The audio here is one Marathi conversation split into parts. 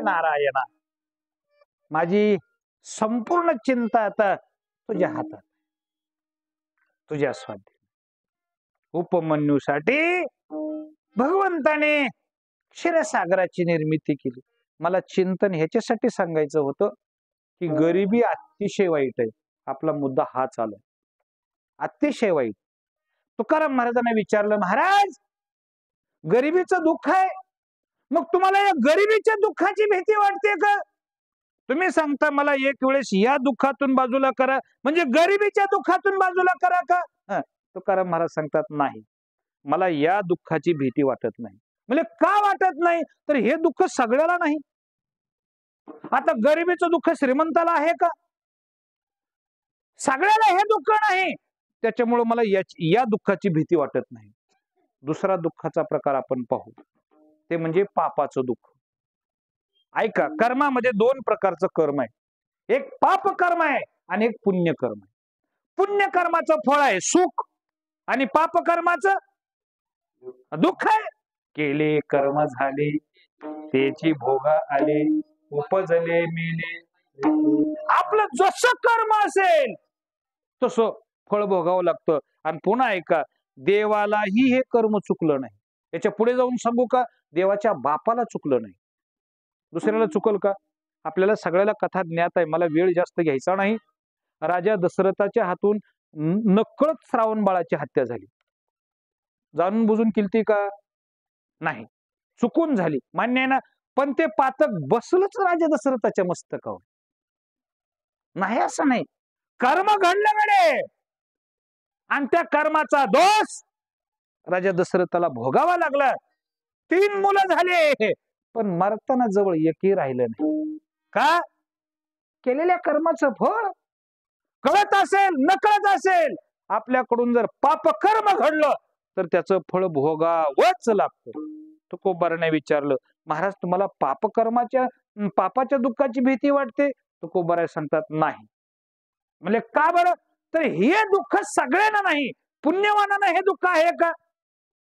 नारायणा, माझी संपूर्ण चिंता आता तुझ्या हातात, तुझ्या स्वाधीन. उपमन्यूसाठी भगवंताने क्षीरसागराची निर्मिती केली. मला चिंतन ह्याच्यासाठी सांगायचं होतं की गरिबी अतिशय वाईट आहे. आपला मुद्दा हा चालू आहे, अतिशय वाईट. तुकाराम महाराजांना विचारलं, महाराज गरिबीचं दुःख आहे, मग तुम्हाला या गरिबीच्या दुःखाची भीती वाटते का? तुम्ही सांगता मला एक वेळेस या दुःखातून बाजूला करा, म्हणजे गरिबीच्या दुःखातून बाजूला करा का? तुकाराम महाराज सांगतात, नाही, मला या दुःखाची भीती वाटत नाही. म्हणजे का वाटत नाही? तर हे दुःख सगळ्याला नाही. आता गरिबीचं दुःख श्रीमंताला आहे का? सगळ्याला हे दुःख नाही, त्याच्यामुळे मला या दुःखाची भीती वाटत नाही. दुसरा दुःखाचा प्रकार आपण पाहू, ते म्हणजे पापाचं दुःख. ऐका, कर्मामध्ये दोन प्रकारचं कर्म आहे. एक पाप कर्म आहे आणि एक पुण्य कर्म आहे. पुण्य कर्माचं फळ आहे सुख आणि पाप कर्माचं दुःख आहे. केले कर्म झाले त्याची भोगा आले, उपजले मेले. आपलं जसं कर्म असेल तसं फळ भोगावं लागतं. आणि पुन्हा ऐका, देवालाही हे कर्म चुकलं नाही. याच्या पुढे जाऊन सांगू का, देवाच्या बापाला चुकलं नाही. दुसऱ्याला चुकल का? आपल्याला सगळ्याला कथा ज्ञात आहे, मला वेळ जास्त घ्यायचा नाही. राजा दशरथाच्या हातून नकळत श्रावण बाळाची हत्या झाली. जाणून बुजून केलती का? नाही, चुकून झाली, मान्य आहे ना. पण ते पातक बसलंच राजा दशरथाच्या मस्तकावर. नाही असं नाही, कर्म घडलं गडे आणि त्या कर्माचा दोष राजा दशरथाला भोगावा लागला. 3 मुलं झाले, पण मरताना जवळ एकही राहिलं नाही. का? केलेल्या कर्माचं फळ कळत असेल नकळत असेल, आपल्याकडून जर पाप कर्म घडलं तर त्याचं फळ भोगावंच लागतं. तुकोबाराने विचारलं, महाराज तुम्हाला पापाच्या दुःखाची भीती वाटते? तुकोबाराय सांगतात, नाही. म्हणजे का बरं? तर हे दुःख सगळ्यांना नाही, पुण्यवानांना हे दुःख आहे का?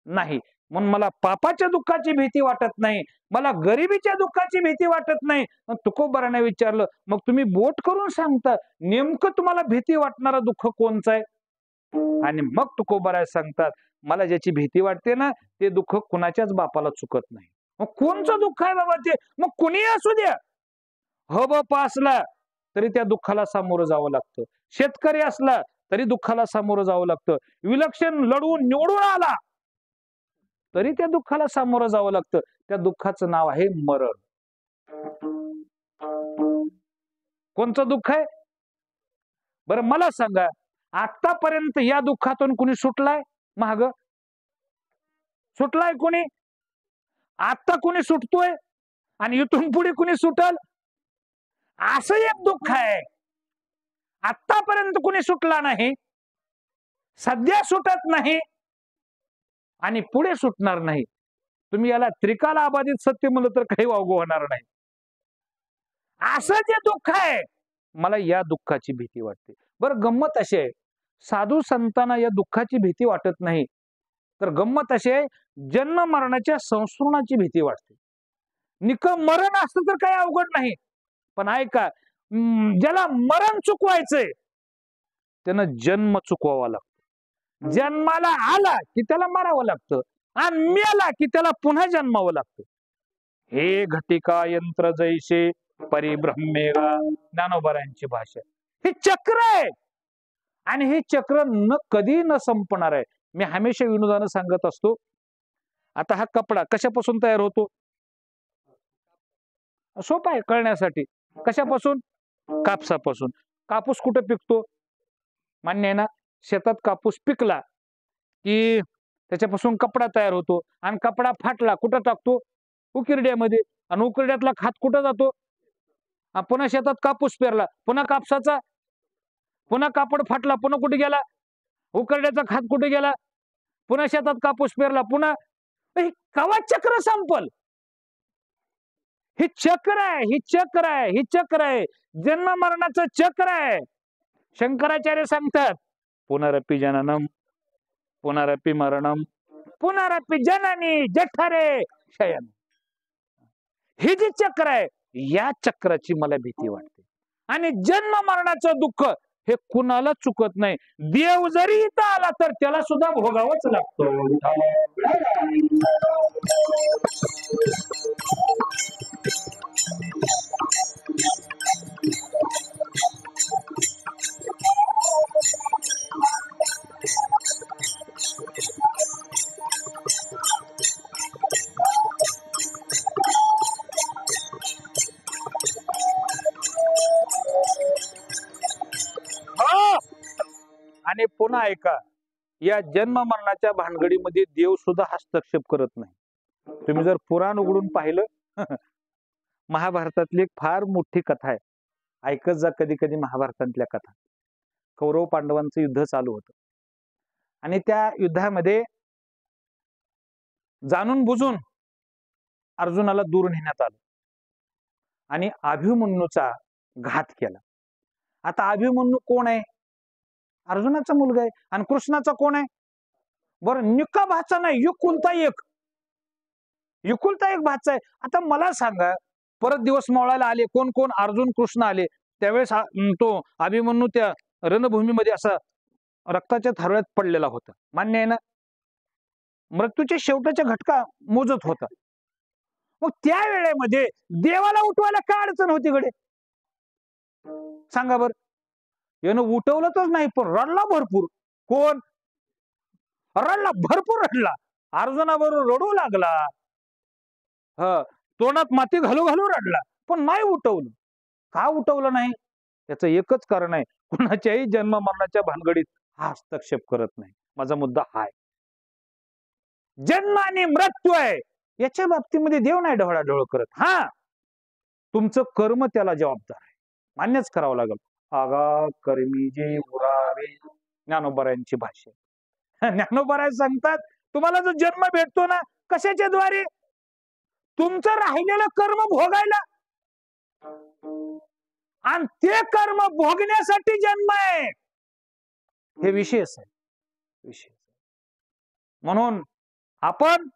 नाही. म्हणून मला पापाच्या दुःखाची भीती वाटत नाही, मला गरिबीच्या दुःखाची भीती वाटत नाही. तुकोबाराने विचारलं, मग तुम्ही बोट करून सांगता नेमकं तुम्हाला भीती वाटणारा दुःख कोणचं आहे? आणि मग तुकोबाराय सांगतात, मला ज्याची भीती वाटते ना ते दुःख कुणाच्याच बापाला चुकत नाही. मग कोणचं दुःख आहे बाबा ते? मग कुणी असू द्या, हबप असला तरी त्या दुःखाला सामोरं जावं लागतं. शेतकरी असला तरी दुःखाला सामोरं जावं लागतं. विलक्षण लढवून निवडून आला तरी त्या दुःखाला सामोरं जावं लागतं. त्या दुःखाचं नाव आहे मरण. कोणचं दुःख आहे बरं मला सांगा? आतापर्यंत या दुःखातून कुणी सुटलाय? महाग सुटलाय कोणी? आता कुणी सुटतोय आणि इथून पुढे कुणी सुटल? असं एक दुःख आहे. आतापर्यंत कुणी सुटला नाही, सध्या सुटत नाही आणि पुढे सुटणार नाही. तुम्ही याला त्रिकाल अबाधित सत्य म्हणलं तर काही वावगं होणार नाही. असं जे दुःख आहे, मला या दुःखाची भीती वाटते. बरं गंमत अशी आहे, साधू संतांना या दुःखाची भीती वाटत नाही, तर गंमत अशी आहे, जन्म मरणाच्या संस्मरणाची भीती वाटते. निकम मरण असतं तर काही अवघड नाही. पण ऐका, ज्याला मरण चुकवायचंय त्यानं जन्म चुकवावा लागतो. जन्माला आला की त्याला मरावं लागतं आणि मेला की त्याला पुन्हा जन्मावं लागतं. हे घटिका यंत्र जैसे परिब्रह्मेगा, ज्ञानोबारायांची भाषा. हे चक्र आहे आणि हे चक्र कधी न संपणार आहे. मी हमेशा विनोदानं सांगत असतो, आता हा कपडा कशापासून तयार होतो? सोपा आहे कळण्यासाठी. कशापासून? कापसापासून. कापूस कुठे पिकतो? मान्य आहे ना. शेतात कापूस पिकला की त्याच्यापासून कपडा तयार होतो आणि कपडा फाटला कुठं टाकतो? उकिरड्यामध्ये. आणि उकिरड्यातला खात कुठं जातो? पुन्हा शेतात कापूस पेरला, पुन्हा कापसाचा, पुन्हा कापड फाटला, पुन्हा कुठे गेला? उकिरड्याचा खात कुठे गेला? पुन्हा शेतात कापूस पेरला, पुन्हा. कवा चक्र संपल? हे चक्र आहे, ही चक्र आहे, ही चक्र आहे. जन्म मरणाचं चक्र आहे. शंकराचार्य सांगतात, पुनरपि जननम पुनरपि मरणम पुनरपि जननी जठरे शयन. हे जे चक्र आहे या चक्राची मला भीती वाटते. आणि जन्म मरणाचं दुःख हे कुणाला चुकत नाही. देव जरी इथं आला तर त्याला सुद्धा भोगावंच लागतं. आणि पुन्हा ऐका, या जन्म मरणाच्या भानगडीमध्ये देव सुद्धा हस्तक्षेप करत नाही. तुम्ही जर पुराण उघडून पाहिलं महाभारतातली एक फार मोठी कथा आहे. ऐकत जा कधी कधी महाभारतातल्या कथा. कौरव पांडवांचं युद्ध चालू होतं आणि त्या युद्धामध्ये जाणून बुजून अर्जुनाला दूर नेण्यात आलं आणि अभिमन्यूचा घात केला. आता अभिमन्यू कोण आहे? अर्जुनाचा मुलगा आहे. आणि कृष्णाचा कोण आहे? बरं, निका भाचा नाही, एकुलता एक भाचा आहे. आता मला सांगा, परत दिवस मोळायला आले कोण कोण? अर्जुन कृष्ण आले. त्यावेळेस तो अभिमन्यू त्या रणभूमीमध्ये असा रक्ताच्या थारोळ्यात पडलेला होता. मान्य आहे ना? मृत्यूच्या शेवटाच्या घटका मोजत होता. मग त्या वेळेमध्ये देवाला उठवायला काय अडचण होती गडे? सांगा बर. यानं उठवलं तर नाही, पण रडला भरपूर. कोण? रडला, भरपूर रडला. अर्जुनाबरोबर रडू लागला. तोंडात माती घालू घालू रडला, पण नाही उठवलं. का उठवलं नाही? त्याचं एकच कारण आहे, कुणाच्याही जन्म मरणाच्या भानगडीत हा हस्तक्षेप करत नाही. माझा मुद्दा हा आहे. जन्म आणि मृत्यू आहे, याच्या बाबतीमध्ये देव नाही ढवळाढवळ करत. हा, तुमचं कर्म त्याला जबाबदार आहे, मान्यच करावं लागेल. आगा कर्मी जे उरावे, ज्ञानोबरायांची भाषा. ज्ञानोबराय सांगतात, तुम्हाला जो जन्म भेटतो ना, कशाच्या द्वारे? तुमचं राहिलेलं कर्म भोगायला, आणि ते कर्म भोगण्यासाठी जन्म आहे. हे विशेष आहे. म्हणून आपण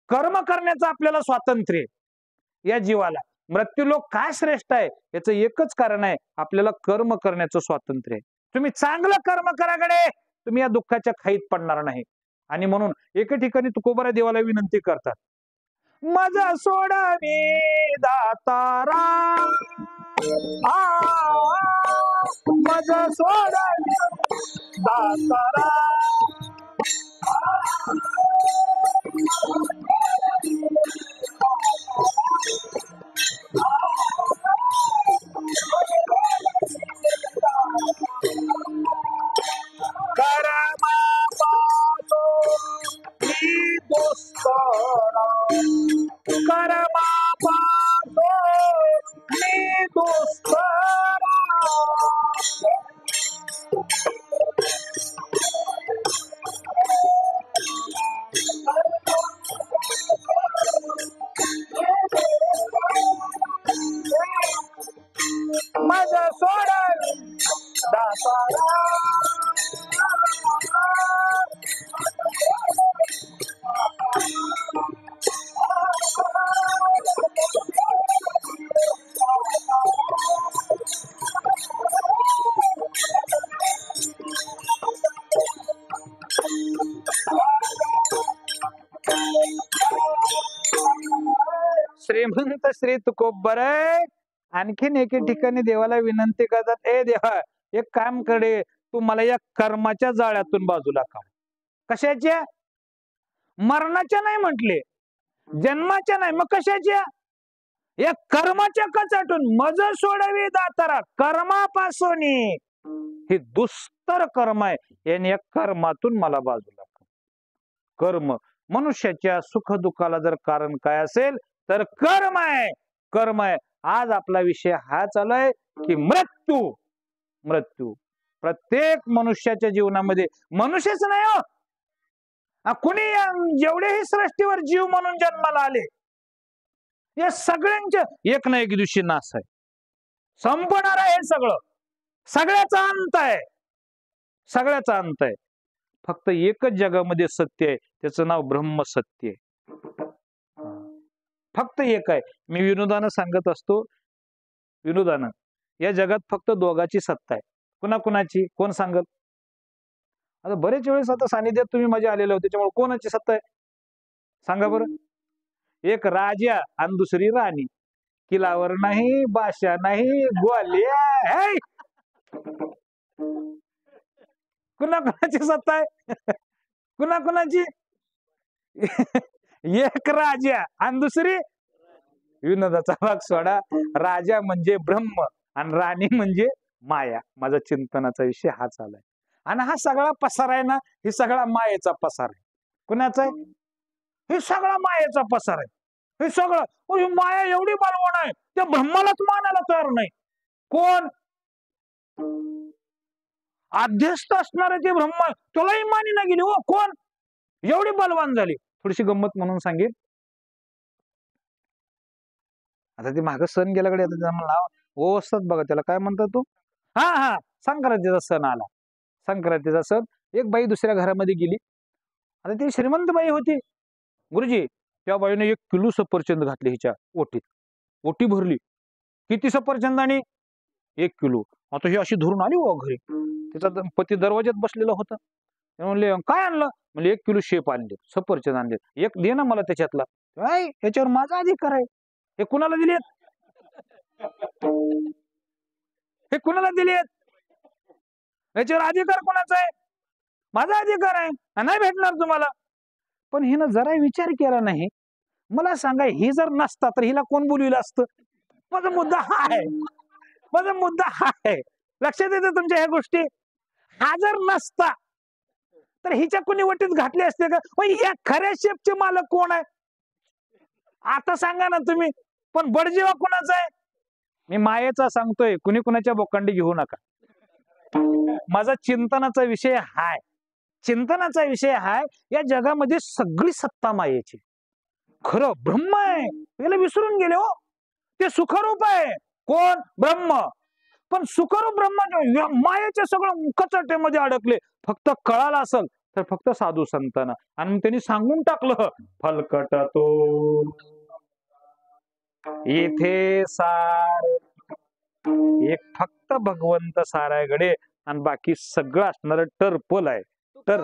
कर्म करण्याचं आपल्याला स्वातंत्र्य आहे या जीवाला. मृत्यूलोक काय श्रेष्ठ आहे याचं एकच कारण आहे, आपल्याला कर्म करण्याचं स्वातंत्र्य आहे. तुम्ही चांगलं कर्म कराकडे, तुम्ही या दुःखाच्या खाईत पडणार नाही. आणि म्हणून एके ठिकाणी तुकोबरा देवाला विनंती करतात, माझा सोडावे दातारा, माझा सोडावे दातारा, करमा पातो मी दोस्तरा, करमा पातो मी दोस्तरा. माझा सोडा दातारा, श्रीमंत श्री तुकोबर आणखीन एके ठिकाणी देवाला विनंती करतात, ए देवा, एक काम करे, तू मला या कर्माच्या जाळ्यातून बाजूला काढ. कशाच्या? मरणाच्या नाही म्हटले, जन्माच्या नाही, मग कशाच्या? या कर्माच्या कचाटून. मज सोडवी दातारा, कर्मापासून. हे दुस्तर कर्म आहे, याने या कर्मातून मला बाजूला काढ. कर्म मनुष्याच्या सुख दुःखाला जर कारण काय असेल तर कर्म आहे. कर्म आहे. आज आपला विषय हा चालू की मृत्यू. मृत्यू प्रत्येक मनुष्याच्या जीवनामध्ये, मनुष्यच नाही हो, कुणी जेवढेही सृष्टीवर जीव म्हणून जन्माला आले, या सगळ्यांच्या एक ना एक दिवशी नाश आहे, संपणार आहे. सगळं, सगळ्याचा अंत आहे, सगळ्याचा अंत आहे. फक्त एकच जगामध्ये सत्य आहे, त्याचं नाव ब्रह्मसत्य आहे. फक्त एक आहे. मी विनोदानं सांगत असतो, विनोदानं या जगात फक्त दोघाची सत्ता आहे. कुणाकुणाची? कोण सांगत? आता बरेच वेळेस आता सानिध्यात तुम्ही माझ्या आलेले होते, त्याच्यामुळे कोणाची सत्ता आहे सांगा बरं? एक राजा आणि दुसरी राणी. किल्लावर नाही, बादशाह नाही, ग्वालिया. कुणाकुणाची सत्ता आहे? कुणाकुणाची? एक राजा आणि दुसरी विनोदाचा भाग सोडा. राजा म्हणजे ब्रह्म आणि राणी म्हणजे माया. माझा चिंतनाचा विषय हा चाललाय. आणि हा सगळा पसार आहे ना, हे सगळा मायेचा पसार आहे. कुणाचा आहे? हे सगळा मायेचा पसार आहे. हे सगळं माया एवढी बलवान आहे, त्या ब्रह्मालाच मानायला तयार नाही. कोण? आध्यस्थ असणारे ते ब्रह्म, त्यालाही मानी ना गेली. हो, कोण? एवढी बलवान झाली. थोडीशी गंमत म्हणून सांगेन. आता ते माग सण गेल्याकडे नाव असतात बघा, त्याला काय म्हणतात तो? हा, संक्रांतीचा सण आला. संक्रांतीचा सण. एक बाई दुसऱ्या घरामध्ये गेली. आता ती श्रीमंत बाई होती. गुरुजी, त्या बाईने 1 किलो सफरचंद घातले हिच्या ओटीत. ओटी भरली. किती सफरचंदाने? 1 किलो. आता ही अशी धरून आली हो घरी. तिचा पती दरवाज्यात बसलेला होता. ते म्हणले, काय आणलं? म्हणजे 1 किलो शेप आणले, सफरचंद आणले. एक दे ना मला त्याच्यातला. याच्यावर माझा अधिकार आहे. हे कुणाला दिलेत? हे कुणाला दिलेत? याच्यावर अधिकार कोणाचा आहे? माझा अधिकार आहे, नाही भेटणार तुम्हाला. पण हिनं जरा विचार केला नाही. मला सांगा, ही जर नसता तर हिला कोण बोलविलं असतं? माझा मुद्दा हा आहे. माझा मुद्दा हा आहे. लक्षात येते तुमच्या ह्या गोष्टी? हा जर नसता तर हिच्या कोणी वटीत घातले असते का? या खऱ्या शेपचे मालक कोण आहे? आता सांगा ना तुम्ही. पण बडजीवा कोणाचा आहे? मी मायेचा सांगतोय, कुणी कुणाच्या बोकांडी घेऊ नका. माझा चिंतनाचा विषय हाय. चिंतनाचा विषय हाय, या जगामध्ये सगळी सत्ता मायेची. खरं ब्रह्म आहे, याला विसरून गेले हो. ते सुखरूप आहे. कोण? ब्रह्म. पण सुखरूप ब्रह्म मायेच्या सगळं कचटेमध्ये अडकले. फक्त कळाला असेल तर फक्त साधू संतांना. आणि त्यांनी सांगून टाकलं, फलकट तो इथे सार. एक फक्त भगवंत सारायकडे आणि बाकी सगळं असणार टर्पल आहे. तर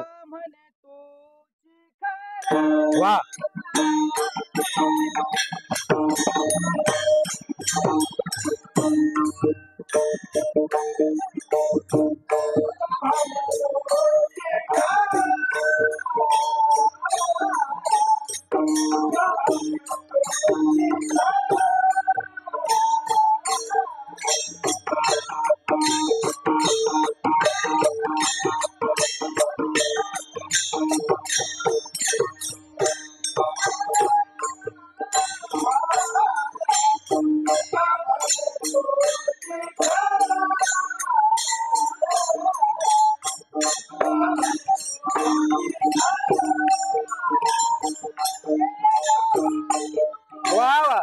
वा, वा,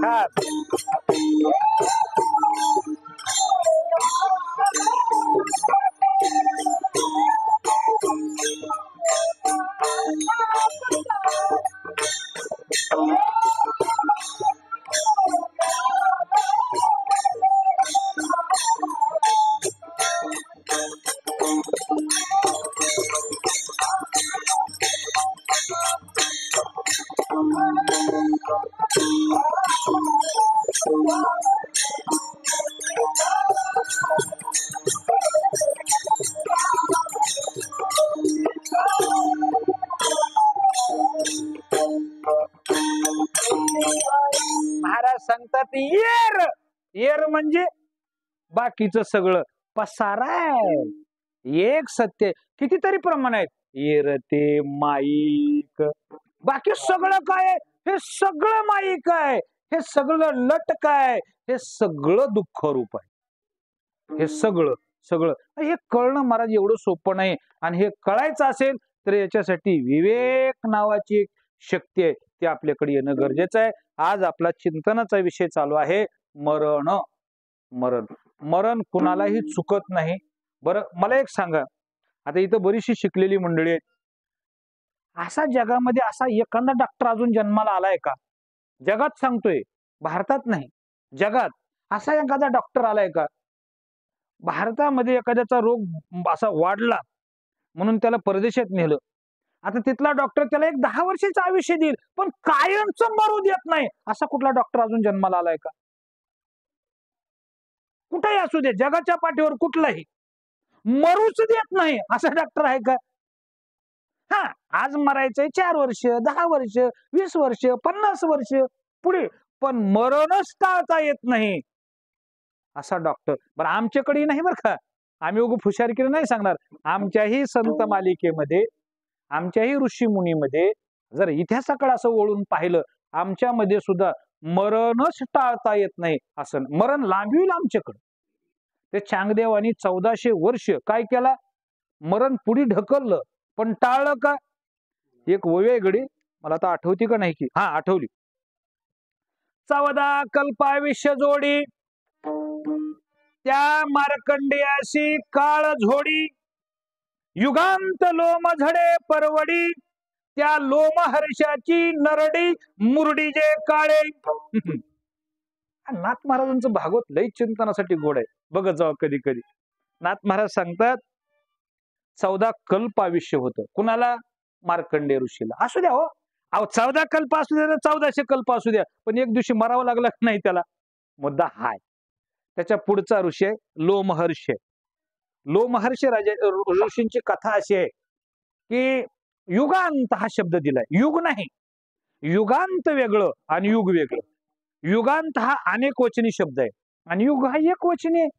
वा. महाराज सांगतात, येर. येर म्हणजे बाकीचं सगळं पसारा आहे. एक सत्य. कितीतरी प्रमाण आहेत. येर ते माईक. बाकी सगळं काय आहे? हे सगळं माईक आहे. हे सगळं लटक आहे. हे सगळं दुःख रूप आहे. हे सगळं सगळं हे कळणं महाराज एवढं सोपं नाही. आणि हे कळायचं असेल तर याच्यासाठी विवेक नावाची एक शक्ती आहे, ती आपल्याकडे येणं गरजेचं आहे. आज आपला चिंतनाचा विषय चालू आहे मरण. मरण मरण कुणालाही चुकत नाही. बरं, मला एक सांगा, आता इथं बरीचशी शिकलेली मंडळी आहेत. असा जगामध्ये असा एखादा डॉक्टर अजून जन्माला आलाय का? जगात सांगतोय, भारतात नाही, जगात असा एखादा डॉक्टर आलाय का? भारतामध्ये एखाद्याचा रोग असा वाढला म्हणून त्याला परदेशात नेलं. आता तिथला डॉक्टर त्याला एक 10 वर्षाचं आयुष्य देईल, पण कायमचं मरू देत नाही. असा कुठला डॉक्टर अजून जन्माला आलाय का? कुठेही असू दे, जगाच्या पाठीवर कुठलाही मरूच देत नाही असा डॉक्टर आहे का? हा, आज मरायचंय 4 वर्ष, 10 वर्ष, 20 वर्ष, 50 वर्ष पुढे, पण मरणच टाळता येत नाही असा डॉक्टर. बरं, आमच्याकडे नाही बरं का, आम्ही उग फुशारकीने नाही सांगणार. आमच्याही संत मालिकेमध्ये, आमच्याही ऋषी मुनीमध्ये जर इतिहासाकडे असं वळून पाहिलं, आमच्यामध्ये सुद्धा मरणच टाळता येत नाही असं, मरण लांबविल आमच्याकडे. ते चांगदेवानी 1400 वर्ष काय केला? मरण पुढे ढकललं, पण टाळलं का? एक ओवी आहे गडी, मला आता आठवती का नाही की, हा आठवली. 14 कल्पाविष्य जोडी, त्या मार्कंडेयाशी काळ झोडी, युगांत लोम झडे परवडी, त्या लोमहर्षाची नरडी मुरडी जे काळे. नाथ महाराजांचं भागवत लय चिंतनासाठी गोड आहे, बघत जाऊ कधी कधी. नाथ महाराज सांगतात 14 कल्प आयुष्य होतं. कुणाला? मार्कंडेय ऋषीला. असू द्या हो, अहो 14 कल्प असू द्या, 1400 कल्प असू द्या, पण एक दिवशी मरावं लागलं नाही त्याला. मुद्दा हाय. त्याच्या पुढचा ऋषी आहे लोमहर्ष. लोमहर्ष ऋषींची कथा अशी आहे की युगांत हा शब्द दिलाय. युग नाही, युगांत वेगळं आणि युग वेगळं. युगांत हा अनेक वचनी शब्द आहे आणि युग हा एक वचनी आहे.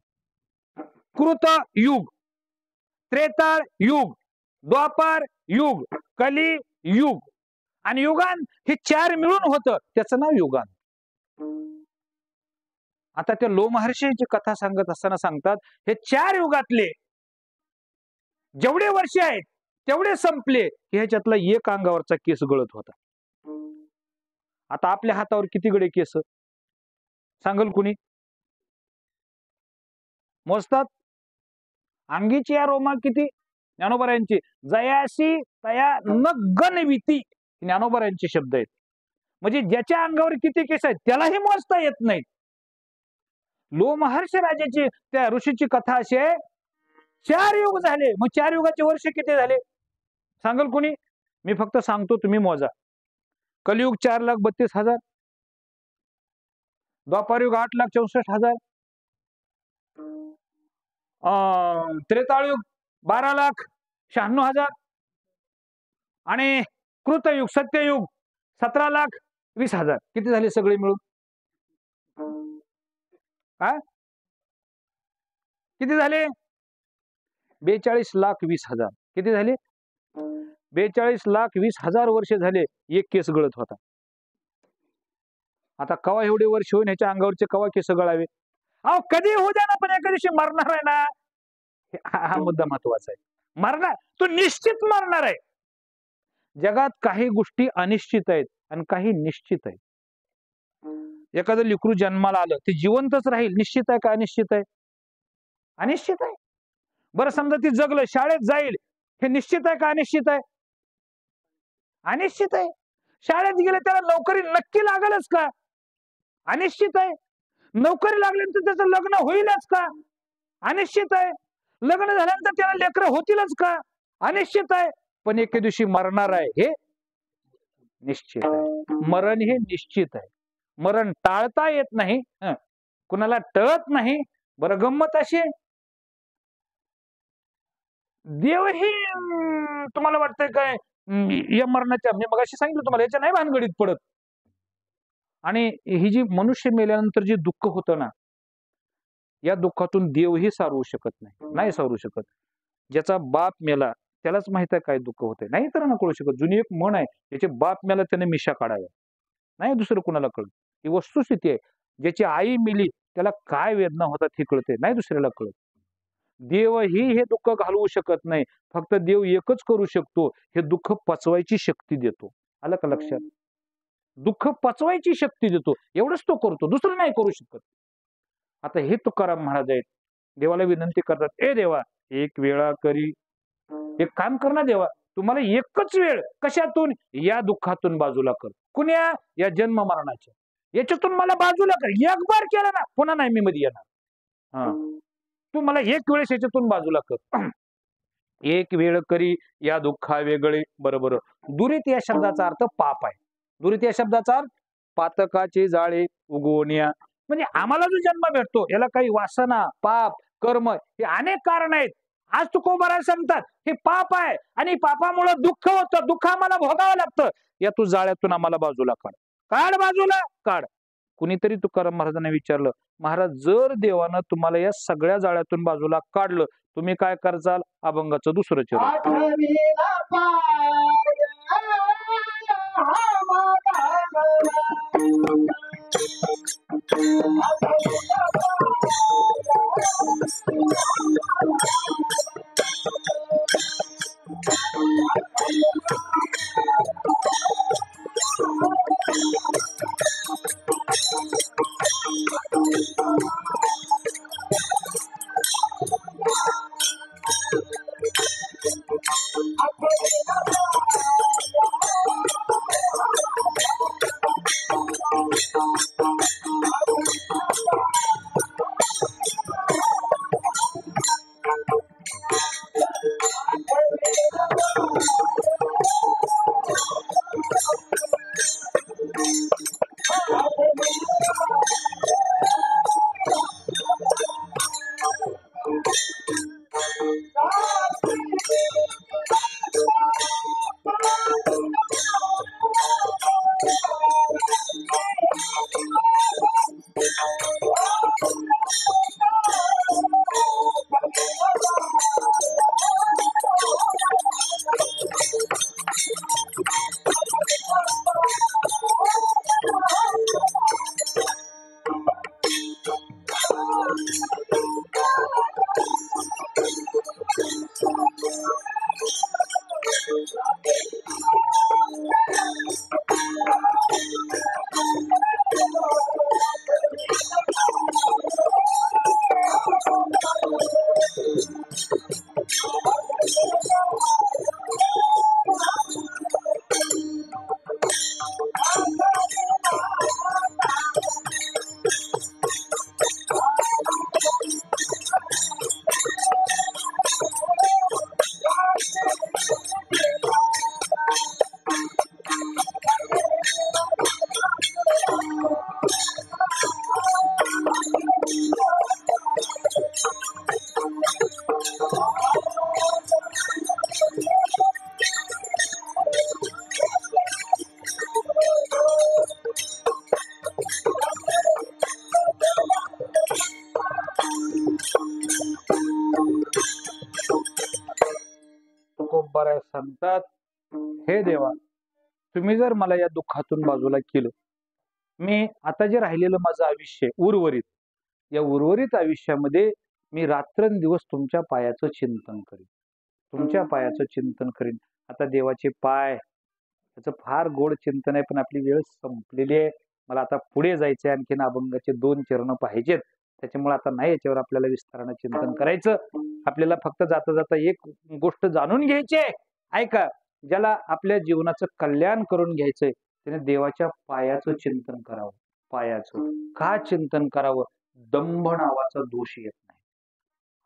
कृत युग, त्रेताळ युग, द्वापार युग, कली युग आणि युगांत हे 4 मिळून होतं, त्याचं नाव युगांत. आता त्या लोमहर्षीची कथा सांगत असताना सांगतात हे 4 युगातले जेवढे वर्ष आहेत तेवढे संपले की ह्याच्यातला एक अंगावरचा केस गळत होता. आता आपल्या हातावर किती गडे केस सांगल कुणी? मोजतात? अंगीची या रोमा किती? ज्ञानोबरायांची जयाशी तया न गणविती, ज्ञानोबरायांचे शब्द आहेत. म्हणजे ज्याच्या अंगावर किती केस आहेत त्यालाही मोजता येत नाहीत. लोमहर्ष राजाची त्या ऋषीची कथा अशी आहे, 4 युग झाले. मग 4 युगाचे वर्ष किती झाले सांगल कुणी? मी फक्त सांगतो, तुम्ही मोजा. कलियुग 4,32,000, द्वापार युग 8,64,000, त्रेताळयुग 12,96,000 आणि कृतयुग सत्ययुग 17,20,000. किती झाले सगळे मिळून? काय किती झाले? 42,20,000. किती झाले? 42,20,000 वर्ष झाले एक केस गळत होता. आता कवा एवढे वर्ष होईन ह्याच्या अंगावरचे कवा केस गळावे? अहो कधी होऊ द्या ना, पण एका दिवशी मरणार आहे ना. हा मुद्दा महत्वाचा आहे. मरणार, तो निश्चित मरणार आहे. जगात काही गोष्टी अनिश्चित आहेत आणि काही निश्चित आहेत. एखादं लेकरू जन्माला आलं ते जिवंतच राहील, निश्चित आहे का अनिश्चित आहे? अनिश्चित आहे. बरं, समजा ती जगलं, शाळेत जाईल, हे निश्चित आहे का अनिश्चित आहे? अनिश्चित आहे. शाळेत गेले त्याला नोकरी नक्की लागेलच का? अनिश्चित आहे. नोकरी लागल्यानंतर त्याचं लग्न होईलच का? अनिश्चित आहे. लग्न झाल्यानंतर त्याला लेकरं होतीलच का? अनिश्चित आहे. पण एके दिवशी मरणार आहे हे निश्चित आहे. मरण हे निश्चित आहे. मरण टाळता येत नाही, कुणाला टळत नाही. बरं, गंमत अशी, देवही तुम्हाला वाटतंय काय या मरणाच्या, मी मगाशी सांगितलं तुम्हाला, याच्या नाही भानगडीत पडत. आणि ही जी मनुष्य मेल्यानंतर जे दुःख होतं ना, या दुःखातून देवही सारवू शकत नाही, नाही सारू शकत. ज्याचा बाप मेला त्यालाच माहित आहे काय दुःख होतंय, नाही तर ना कळू शकत. जुनी एक म्हण आहे, ज्याचे बाप मेला त्याने मिशा काढाव्या, नाही दुसरं कुणाला कळत. ही वस्तुस्थिती आहे. ज्याची आई मेली त्याला काय वेदना होतात हे कळते, नाही दुसऱ्याला कळत. देवही हे दुःख घालवू शकत नाही. फक्त देव एकच करू शकतो, हे दुःख पचवायची शक्ती देतो. आलं का लक्षात? दुःख पचवायची शक्ती देतो, एवढंच तो करतो, दुसरं नाही करू शकत. आता हे तुकाराम महाराज आहेत, देवाला विनंती करतात, ए देवा एक वेळा करी एक काम कर ना देवा, तुम्हाला एकच वेळ कशातून, या दुःखातून बाजूला कर. कुण्या, या जन्म मरणाच्या याच्यातून मला बाजूला कर. एक बार केलं ना, पुन्हा नाही मी मध्ये येणार. हा, तू मला एक वेळेस याच्यातून बाजूला कर. एक वेळ करी या दुःखा वेगळे. बरोबर. दुरित या शब्दाचा अर्थ पाप आहे. दुरित या शब्दाचा अर्थ पातकाचे जाळे उगवण्या. म्हणजे आम्हाला जो जन्म भेटतो याला काही वासना, पाप, कर्म हे अनेक कारण आहेत. आज तुकोबारा सांगतात हे पाप आहे आणि पापामुळे दुःख होतं, दुःख आम्हाला भोगावं लागतं. या तू जाळ्यातून आम्हाला बाजूला काढ. काढ बाजूला काढ. कुणीतरी तुकाराम महाराजांना विचारलं, महाराज जर देवानं तुम्हाला या सगळ्या जाळ्यातून बाजूला काढलं, तुम्ही काय करचाल? अभंगाचं दुसरं चरण. तुकोबाराय सांगतात, हे देवा तुम्ही जर मला या दुःखातून बाजूला केलं, मी आता जे राहिलेलं माझं आयुष्य उर्वरित, या उर्वरित आयुष्यामध्ये मी रात्रंदिवस तुमच्या पायाचं चिंतन करीन, तुमच्या पायाचं चिंतन करीन. आता देवाचे पाय, त्याचं फार गोड चिंतन आहे, पण आपली वेळ संपलेली आहे. मला आता पुढे जायचंय, आणखीन अभंगाचे 2 चरण पाहिजेत. त्याच्यामुळे आता नाही याच्यावर आपल्याला विस्तारानं चिंतन करायचं. आपल्याला फक्त जाता जाता एक गोष्ट जाणून घ्यायची आहे. ऐका, ज्याला आपल्या जीवनाचं कल्याण करून घ्यायचंय त्याने देवाच्या पायाचं चिंतन करावं. पायाचं का चिंतन करावं? दंभ नावाचा दोष येत नाही,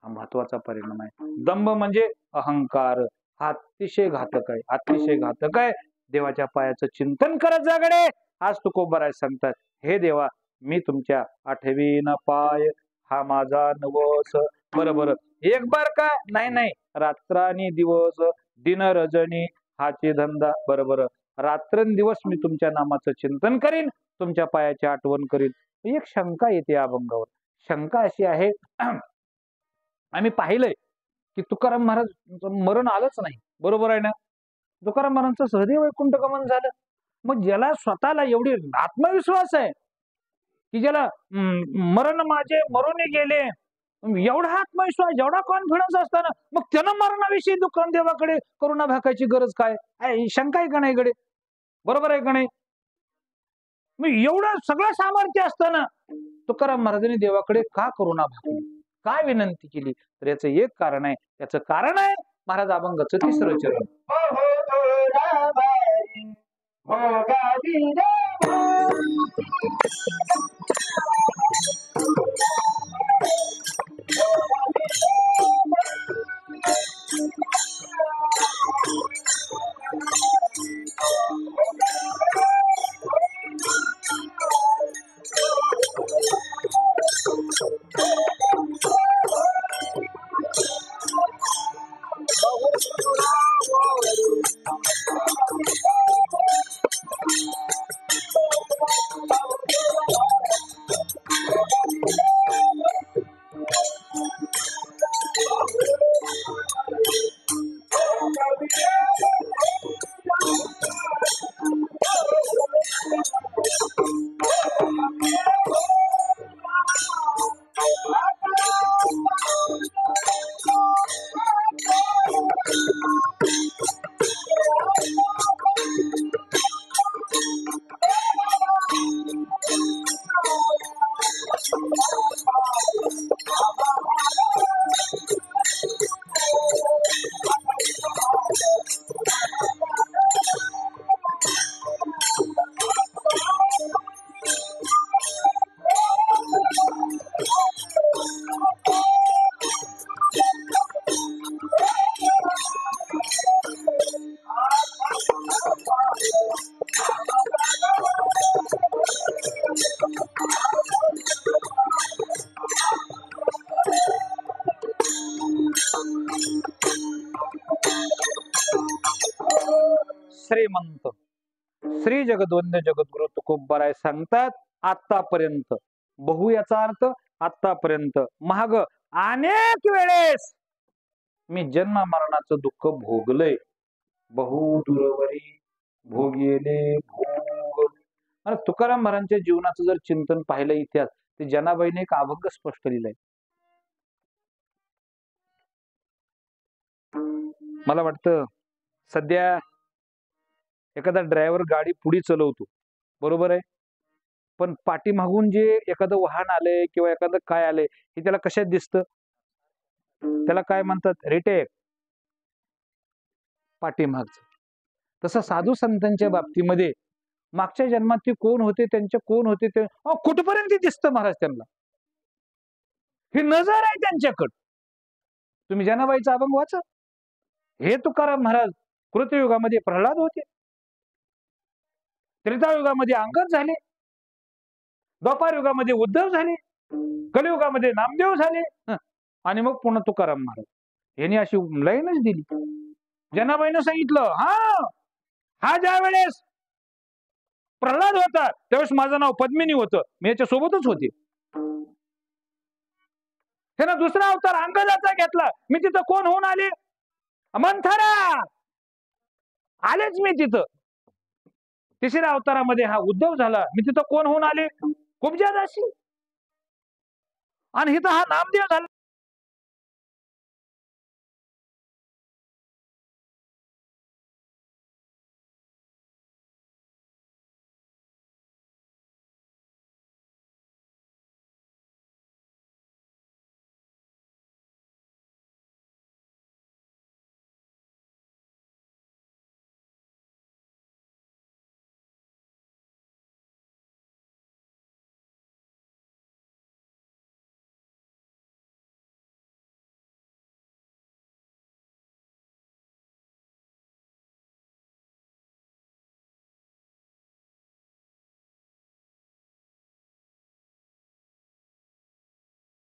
हा महत्वाचा परिणाम आहे. दंभ म्हणजे अहंकार, हा अतिशय घातक आहे, अतिशय घातक आहे. देवाच्या पायाचं चिंतन करत जागडे. आज तुकोबाराय सांगतात, हे देवा मी तुमच्या आठवीन पाय हा माझा नवस. बरोबर. एक बार का नाही नाही, रात्रानी दिवस दिन रजनी हाचे धंदा. बरोबर. रात्रंदिवस मी तुमच्या नामाचं चिंतन करीन, तुमच्या पायाची आठवण करीन. एक शंका येते अभंगावर. शंका अशी आहे, आम्ही पाहिलंय की तुकाराम महाराज मरण आलंच नाही. बरोबर आहे ना? तुकाराम महाराजांचं सहदेव वैकुंठ गमन झालं. मग ज्याला स्वतःला एवढी आत्मविश्वास आहे की ज्याला मरण माझे मरून गेले, एवढा आत्मविश्वास, एवढा कॉन्फिडन्स असताना मग त्यानं मरणाविषयी दुकान देवाकडे करुणा भाकायची गरज काय? शंका आहे का नाही कडे? बरोबर आहे का नाही? मग एवढं सगळं सामर्थ्य असताना तुकाराम महाराजांनी देवाकडे का करुणा भाकली, काय विनंती केली? तर याचं एक कारण आहे. त्याचं कारण आहे महाराज अभंगाचं तिसरं चरण. श्रीमंत श्री जगद्वंद्य जगद्गुरु तुकोबाराय सांगतात, आतापर्यंत बहु याचा अर्थ आतापर्यंत महाग अनेक वेळेस मी जन्म मरणाचं दुःख भोगलंय. बहु दूरवरी भोगेले भोग. आणि तुकाराम महाराजांच्या जीवनाचं जर चिंतन पाहिलं इतिहास, ते जनाबाईने एक अभंग स्पष्ट लिहिलंय. मला वाटतं सध्या एखादा ड्रायव्हर गाडी पुढे चालवतो, बरोबर आहे, पण पाठीमागून जे एखादं वाहन आलंय किंवा एखादं काय आलंय हे त्याला कशात दिसतं? त्याला काय म्हणतात? रिटेक, पाठीमागचं. तसं साधू संतांच्या बाबतीमध्ये मागच्या जन्मात ते कोण होते, त्यांचे कोण होते ते कुठपर्यंत दिसतं महाराज त्यांना. ही नजर आहे त्यांच्याकडं. तुम्ही जनाबाईचा अभंग वाचा. हे तुकाराम महाराज कृतयुगामध्ये प्रल्हाद होते, त्रेतायुगामध्ये अंगद झाले, द्वापार युगामध्ये उद्धव झाले, कलियुगामध्ये नामदेव झाले, आणि मग पुन्हा तुकाराम महाराज. यांनी अशी लाईनच दिली. जनाबाईनं सांगितलं, हा ज्या वेळेस प्रल्हाद होता त्यावेळेस माझं नाव पद्मिनी होतं, मी याच्या सोबतच होते. त्यानं दुसरा अवतार अंगदाचा घेतला, मी तिथं कोण होऊन आले? मंथरा. आलेच मी तिथं. तिसऱ्या अवतारामध्ये हा उद्धव झाला, मी तिथं कोण होऊन आले? कुब्जादासी. आणि इथं हा नामदेव झाला.